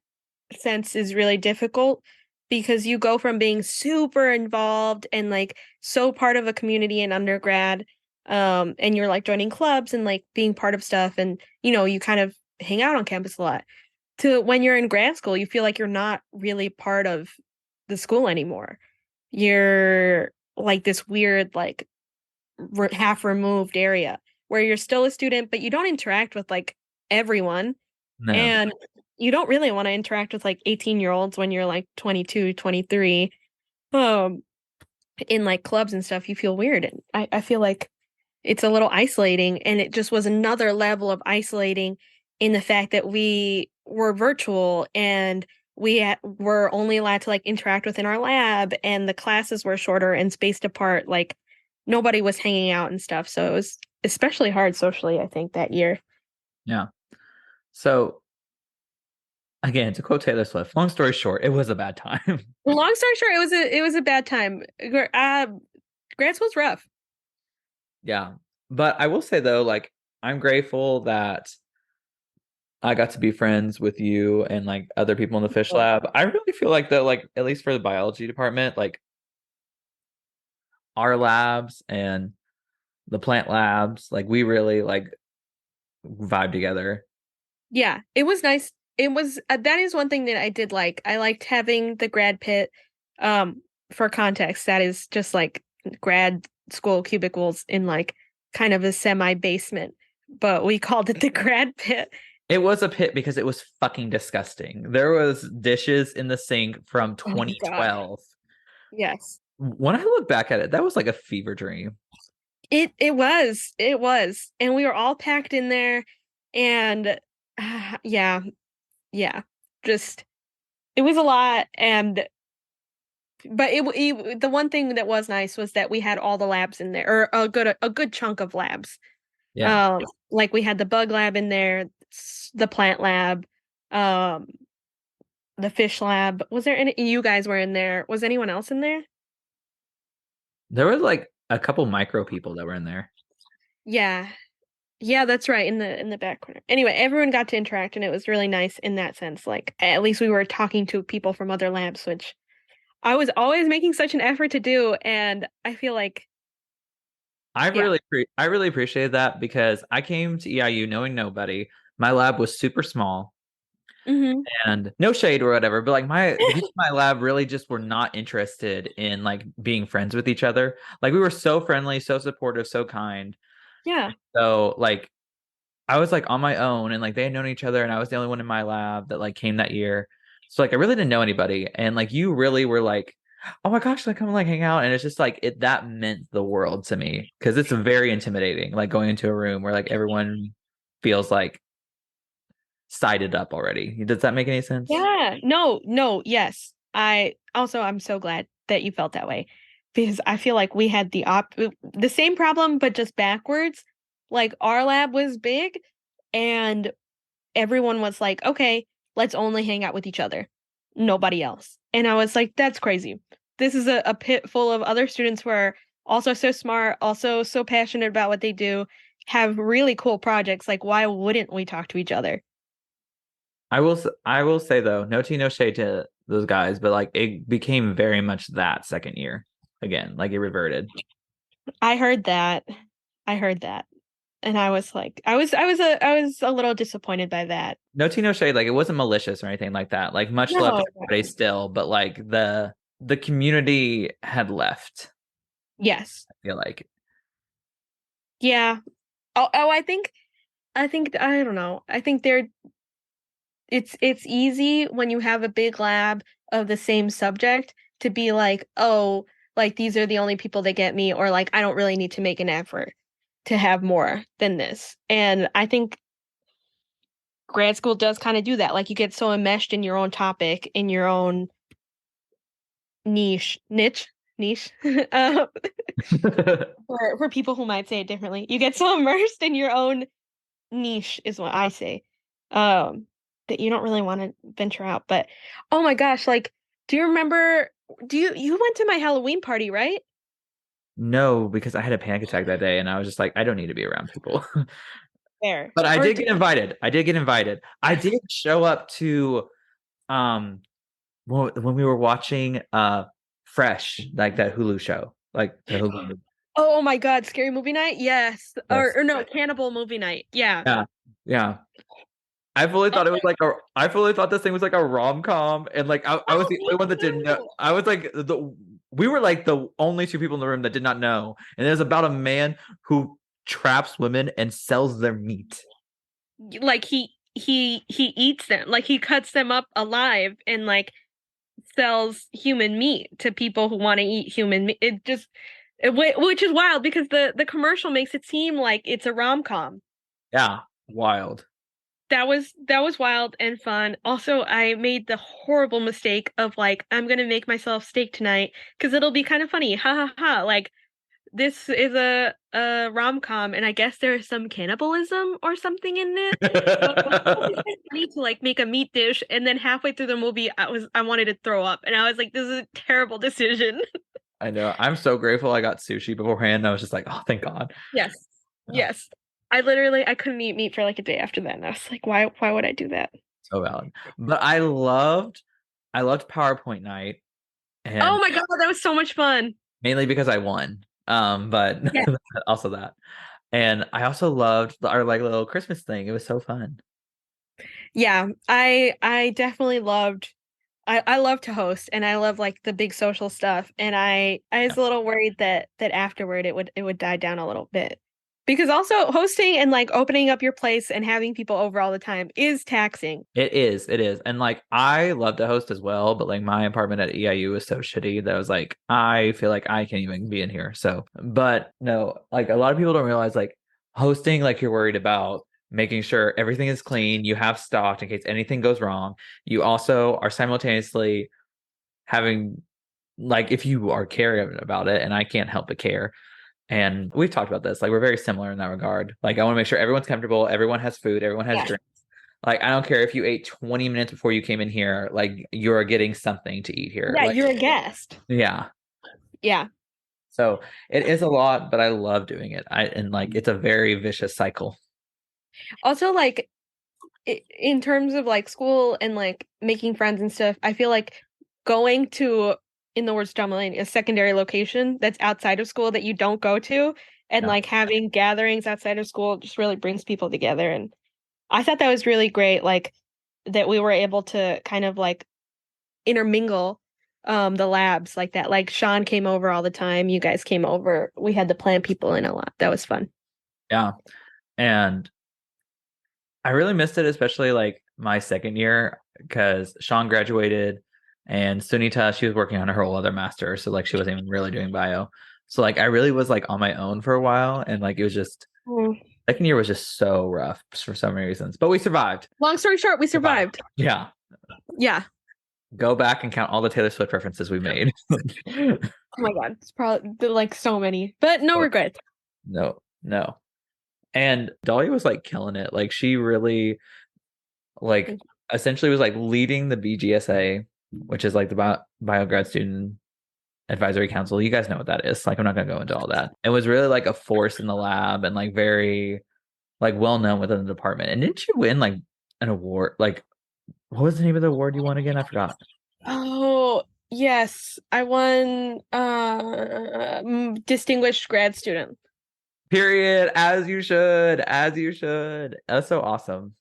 sense is really difficult because you go from being super involved and like so part of a community in undergrad, and you're like joining clubs and like being part of stuff, and you kind of hang out on campus a lot, to when you're in grad school, you feel like you're not really part of the school anymore. You're like this weird, like half removed area where you're still a student, but you don't interact with like everyone. No. And you don't really want to interact with like 18-year-olds when you're like 22, 23. Um, in like clubs and stuff, you feel weird. And I feel like it's a little isolating. And it just was another level of isolating in the fact that we were virtual and were only allowed to like interact within our lab, and the classes were shorter and spaced apart. Like nobody was hanging out and stuff. So it was especially hard socially, I think, that year. Yeah. So again, to quote Taylor Swift, long story short, it was a bad time. Long story short, it was a bad time. Grad school's rough. Yeah. But I will say though, like I'm grateful that I got to be friends with you and like other people in the fish lab. I really feel like though, like at least for the biology department, like our labs and the plant labs, like we really like vibe together. Yeah, it was nice. It was that is one thing that I did like. I liked having the grad pit. For context, that is just like grad school cubicles in like kind of a semi basement, but we called it the grad pit. It was a pit because it was fucking disgusting. There was dishes in the sink from Oh my God. 2012. Yes. When I look back at it, that was like a fever dream. It was, and we were all packed in there, and yeah, yeah, just it was a lot, and but the one thing that was nice was that we had all the labs in there, or a good chunk of labs. Yeah. Like we had the bug lab in there, the plant lab, um, the fish lab. Was there any? You guys were in there. Was anyone else in there? There was like a couple micro people that were in there. Yeah, yeah, that's right, in the back corner. Anyway, everyone got to interact, and it was really nice in that sense. Like at least we were talking to people from other labs, which I was always making such an effort to do, and I feel like, yeah. I really appreciated that because I came to EIU knowing nobody. My lab was super small Hmm. and no shade or whatever, but like the people in my lab really just were not interested in like being friends with each other. Like we were so friendly, so supportive, so kind. Yeah. So like I was like on my own and like they had known each other and I was the only one in my lab that like came that year. So like I really didn't know anybody. And like you really were like, oh my gosh, like come like hang out. And it's just like that meant the world to me. Cause it's very intimidating, like going into a room where like everyone feels like sided up already. Does that make any sense? Yeah. No, no, yes. I'm so glad that you felt that way because I feel like we had the same problem, but just backwards. Like our lab was big and everyone was like, okay, let's only hang out with each other, nobody else. And I was like, that's crazy. This is a pit full of other students who are also so smart, also so passionate about what they do, have really cool projects. Like, why wouldn't we talk to each other? I will say though, no tea, no shade to those guys, but like it became very much that second year again. Like it reverted. I heard that. I heard that. And I was like, I was a little disappointed by that. No tea, no shade. Like it wasn't malicious or anything like that. Like much love to No. everybody still, but like the community had left. Yes. I feel like Yeah. I think I don't know. I think it's easy when you have a big lab of the same subject to be like, oh, like these are the only people that get me, or like I don't really need to make an effort to have more than this. And I think grad school does kind of do that. Like you get so enmeshed in your own topic, in your own niche. uh, for people who might say it differently, you get so immersed in your own niche, is what I say. Um, that you don't really want to venture out. But oh my gosh, like, do you remember? You went to my Halloween party, right? no, because I had a panic attack that day and I was just like, I don't need to be around people. There, But I or did get invited. I did get invited. I did show up to um when we were watching Fresh, like that Hulu show. Like the Hulu. oh my God, scary movie night? Yes, Yes. or no, cannibal movie night. Yeah. Yeah. Yeah. I fully thought this thing was like a rom-com and like I was Oh, the me only one that didn't know. too. I was like we were like the only two people in the room that did not know. And it was about a man who traps women and sells their meat. Like he eats them, like he cuts them up alive and like sells human meat to people who want to eat human meat. Which is wild because the commercial makes it seem like it's a rom-com. Yeah, wild. That was wild and fun. Also, I made the horrible mistake of like I'm gonna make myself steak tonight because it'll be kind of funny. Ha ha ha. Like this is a rom-com and I guess there is some cannibalism or something in it. So I was funny to like make a meat dish and then halfway through the movie I wanted to throw up and I was like, this is a terrible decision. I know. I'm so grateful I got sushi beforehand. I was just like, oh, thank God. Yes. Oh, Yes. I couldn't eat meat for like a day after that. And I was like, why would I do that? so valid. But I loved PowerPoint night Oh and my God, that was so much fun. mainly because I won. But Yeah. also that. And I also loved our like little Christmas thing. It was so fun. Yeah, I definitely loved I love to host and I love like the big social stuff and I Yeah. was a little worried that afterward it would die down a little bit. Because also hosting and like opening up your place and having people over all the time is taxing. It is. It is. And like I love to host as well, but like my apartment at EIU is so shitty that I was like, I feel like I can't even be in here. So, but no, like a lot of people don't realize like hosting, like you're worried about making sure everything is clean, you have stocked in case anything goes wrong. You also are simultaneously having like if you are caring about it, and I can't help but care. And we've talked about this, like we're very similar in that regard. Like I want to make sure everyone's comfortable, everyone has food, everyone has Yeah. drinks. Like, I don't care if you ate 20 minutes before you came in here, like, you're getting something to eat here. Yeah, Like, you're a guest. yeah. Yeah. So it is a lot, but I love doing it. And like, it's a very vicious cycle. Also like in terms of like school and like making friends and stuff, I feel like going to in the words John Mulaney, a secondary location that's outside of school that you don't go to. And Yeah. like having gatherings outside of school just really brings people together. And I thought that was really great, like that we were able to kind of like intermingle the labs like that. Like Sean came over all the time. You guys came over. We had to plan people in a lot. That was fun. Yeah. And I really missed it, especially like my second year, because Sean graduated and Sunita, she was working on her whole other master. So like she wasn't even really doing bio. So like I really was like on my own for a while. And like it was just second year was just so rough for so many reasons. But we survived. Long story short, we survived. Yeah. Yeah. Go back and count all the Taylor Swift references we made. Oh my God. It's probably like so many, but no regrets. No. And Dahlia was like killing it. Like she really like essentially was like leading the BGSA, which is like the bio grad student advisory council. You guys know what that is. Like I'm not gonna go into all that. It was really like a force in the lab and like very like well known within the department. And didn't you win like an award? Like what was the name of the award you won again? I forgot. Oh, yes. I won distinguished grad student. Period. As you should. That's so awesome.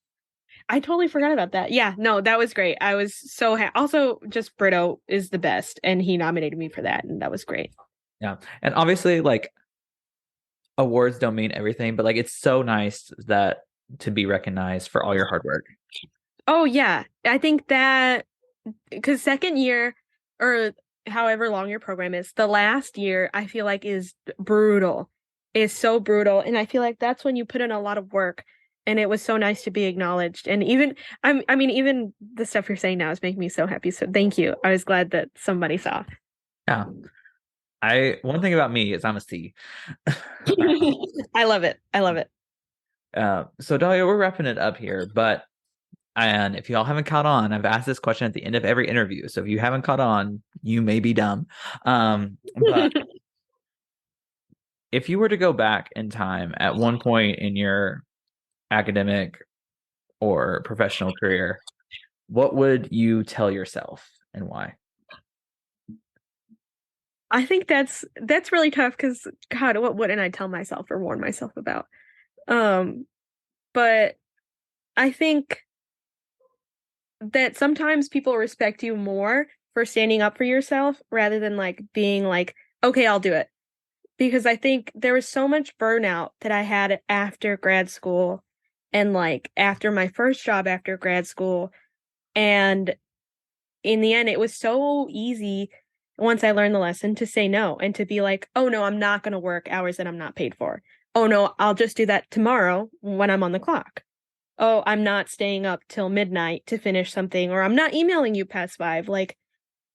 I totally forgot about that. Yeah, no, that was great. I was so happy. Also, just Brito is the best, and he nominated me for that, and that was great. Yeah. And obviously, like, awards don't mean everything, but like, it's so nice that to be recognized for all your hard work. Oh, yeah. I think that because second year, or however long your program is, the last year, I feel like is brutal. Is so brutal. And I feel like that's when you put in a lot of work. And it was so nice to be acknowledged. And even, I mean, even the stuff you're saying now is making me so happy. So thank you. I was glad that somebody saw. Yeah. One thing about me is I'm a C. I love it. So Dahlia, we're wrapping it up here, and if y'all haven't caught on, I've asked this question at the end of every interview. So if you haven't caught on, you may be dumb. But if you were to go back in time at one point in your academic or professional career, what would you tell yourself and why? I think that's really tough because God, what wouldn't I tell myself or warn myself about? But I think that sometimes people respect you more for standing up for yourself rather than like being like, okay, I'll do it. Because I think there was so much burnout that I had after grad school and like after my first job after grad school. And in the end, it was so easy once I learned the lesson to say no and to be like, oh no, I'm not going to work hours that I'm not paid for. Oh no, I'll just do that tomorrow when I'm on the clock. Oh, I'm not staying up till midnight to finish something, or I'm not emailing you past 5. Like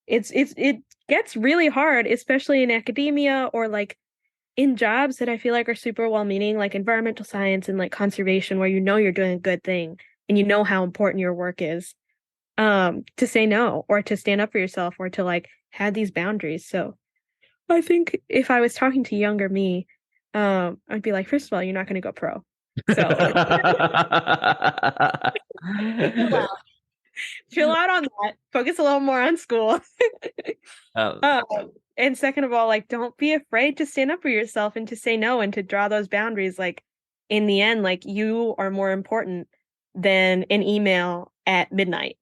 it gets really hard, especially in academia or like in jobs that I feel like are super well-meaning, like environmental science and like conservation, where you know you're doing a good thing and you know how important your work is, to say no or to stand up for yourself or to like have these boundaries. So I think if I was talking to younger me, I'd be like, first of all, you're not going to go pro. So chill out on that. Focus a little more on school. And second of all, like, don't be afraid to stand up for yourself and to say no and to draw those boundaries. Like, in the end, like, you are more important than an email at midnight.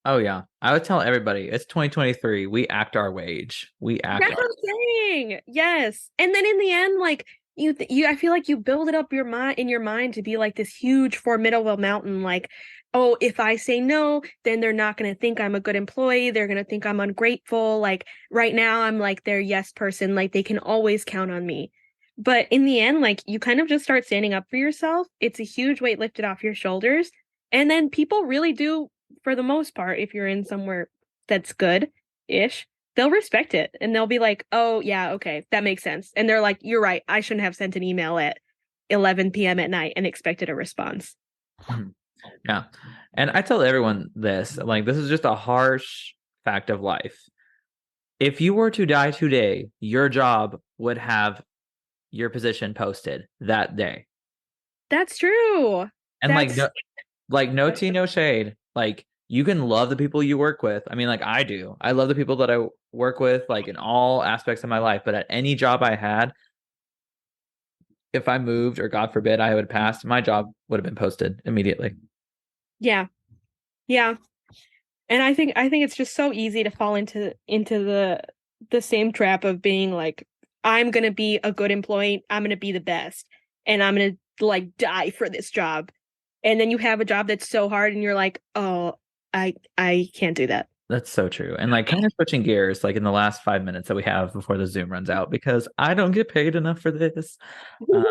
Oh yeah, I would tell everybody it's 2023. We act our wage. We act. That's what I'm saying. Yes, and then in the end, like you, I feel like you build it up your mind in your mind to be like this huge, formidable mountain. Like, oh, if I say no, then they're not going to think I'm a good employee. They're going to think I'm ungrateful. Like right now, I'm like their yes person. Like they can always count on me. But in the end, like you kind of just start standing up for yourself. It's a huge weight lifted off your shoulders, and then people really do, for the most part, if you're in somewhere that's good-ish, they'll respect it and they'll be like, oh yeah, okay, that makes sense. And they're like, you're right, I shouldn't have sent an email at 11 p.m. at night and expected a response. Yeah. And I tell everyone this, like, this is just a harsh fact of life. If you were to die today, your job would have your position posted that day. That's true. And like no tea, no shade. Like you can love the people you work with. I mean, like I do. I love the people that I work with, like in all aspects of my life. But at any job I had, if I moved or God forbid I would pass, my job would have been posted immediately. Yeah. Yeah. And I think it's just so easy to fall into the same trap of being like, I'm gonna be a good employee, I'm gonna be the best, and I'm gonna like die for this job. And then you have a job that's so hard and you're like, oh, I can't do that. That's so true. And like kind of switching gears, like in the last 5 minutes that we have before the Zoom runs out, because I don't get paid enough for this. Uh,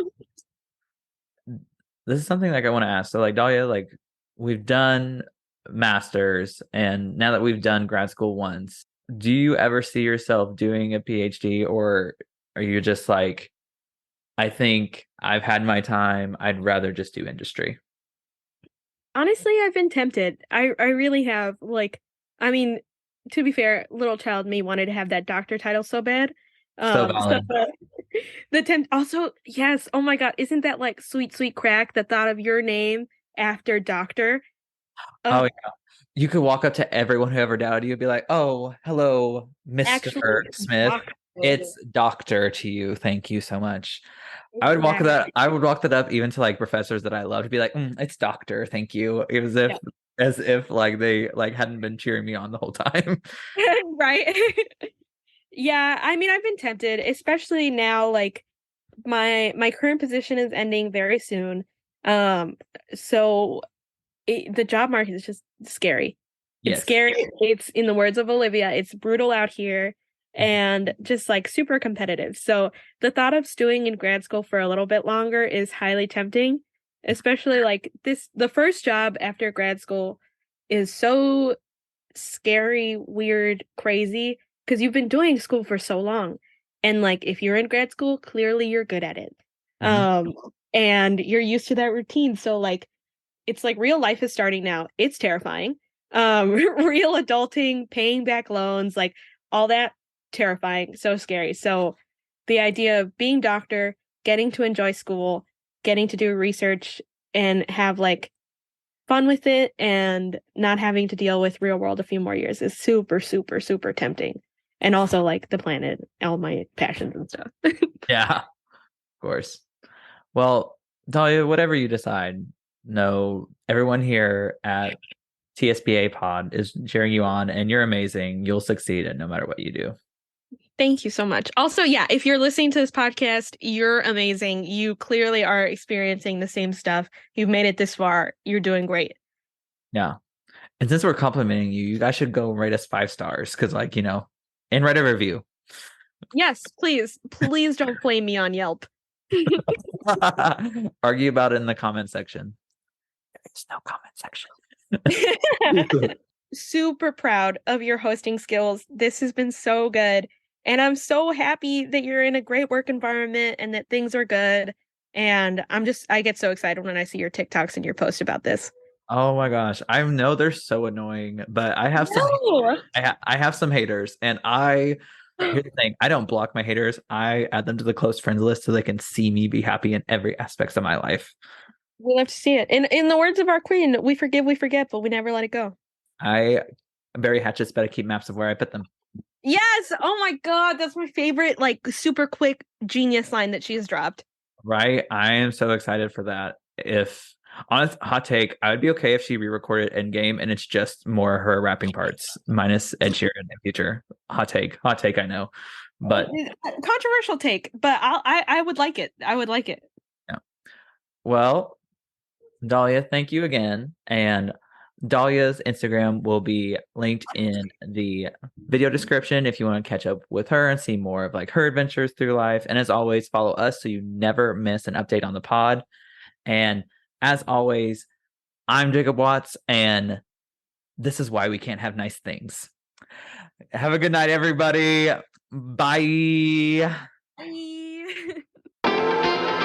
this is something like I want to ask. So like Dahlia, like we've done masters and now that we've done grad school once, do you ever see yourself doing a PhD, or are you just like, I think I've had my time, I'd rather just do industry? Honestly, I've been tempted. I really have. Like, I mean, to be fair, little child me wanted to have that doctor title so bad. So So valid. the tempt also, yes, oh my God, isn't that like sweet, sweet crack, the thought of your name after doctor? Oh Oh, yeah. You could walk up to everyone who ever doubted you and be like, oh, hello, Mr. actually, Smith. doctor. It's doctor to you. Thank you so much. Exactly. I would walk that up even to like professors that I love to be like, it's doctor, thank you. Yeah. As if like they like hadn't been cheering me on the whole time. Right. Yeah, I mean, I've been tempted, especially now, like my current position is ending very soon. Um, so the job market is just scary. It's Yes. scary. It's, in the words of Olivia, it's brutal out here and just like super competitive. So the thought of stewing in grad school for a little bit longer is highly tempting, especially like the first job after grad school is so scary, weird, crazy because you've been doing school for so long. And like if you're in grad school, clearly you're good at it. Mhm. Um and you're used to that routine. So like it's like real life is starting now. It's terrifying. Real adulting, paying back loans, like all that terrifying, so scary. So the idea of being doctor, getting to enjoy school, getting to do research and have like fun with it and not having to deal with real world a few more years is super, super, super tempting. And also like the planet, all my passions and stuff. Yeah, of course. Well, Dahlia, whatever you decide, no, everyone here at TSPA Pod is cheering you on, and you're amazing. You'll succeed at no matter what you do. Thank you so much. Also, yeah, if you're listening to this podcast, you're amazing. You clearly are experiencing the same stuff. You've made it this far. You're doing great. Yeah. And since we're complimenting you, you guys should go rate us 5 stars because, like, and write a review. Yes, please. Please don't flame me on Yelp. Argue about it in the comment section. There's no comment section. Super proud of your hosting skills. This has been so good. And I'm so happy that you're in a great work environment and that things are good. And I get so excited when I see your TikToks and your posts about this. Oh my gosh. I know they're so annoying, but No. I have some haters, and here's the thing, I don't block my haters. I add them to the close friends list so they can see me be happy in every aspect of my life. We love to see it. In the words of our queen, we forgive, we forget, but we never let it go. I bury hatchets, but I keep maps of where I put them. Yes. Oh my God. That's my favorite, like super quick genius line that she's dropped. Right? I am so excited for that. If honest hot take, I would be okay if she re-recorded Endgame and it's just more her rapping parts minus Ed Sheeran in the future. Hot take, I know, but Controversial take, but I would like it. I would like it. yeah. Well, Dahlia, thank you again, and Dahlia's Instagram will be linked in the video description if you want to catch up with her and see more of like her adventures through life. And as always, follow us so you never miss an update on the pod. And as always, I'm Jacob Watts, and this is why we can't have nice things. Have a good night, everybody. Bye. Bye.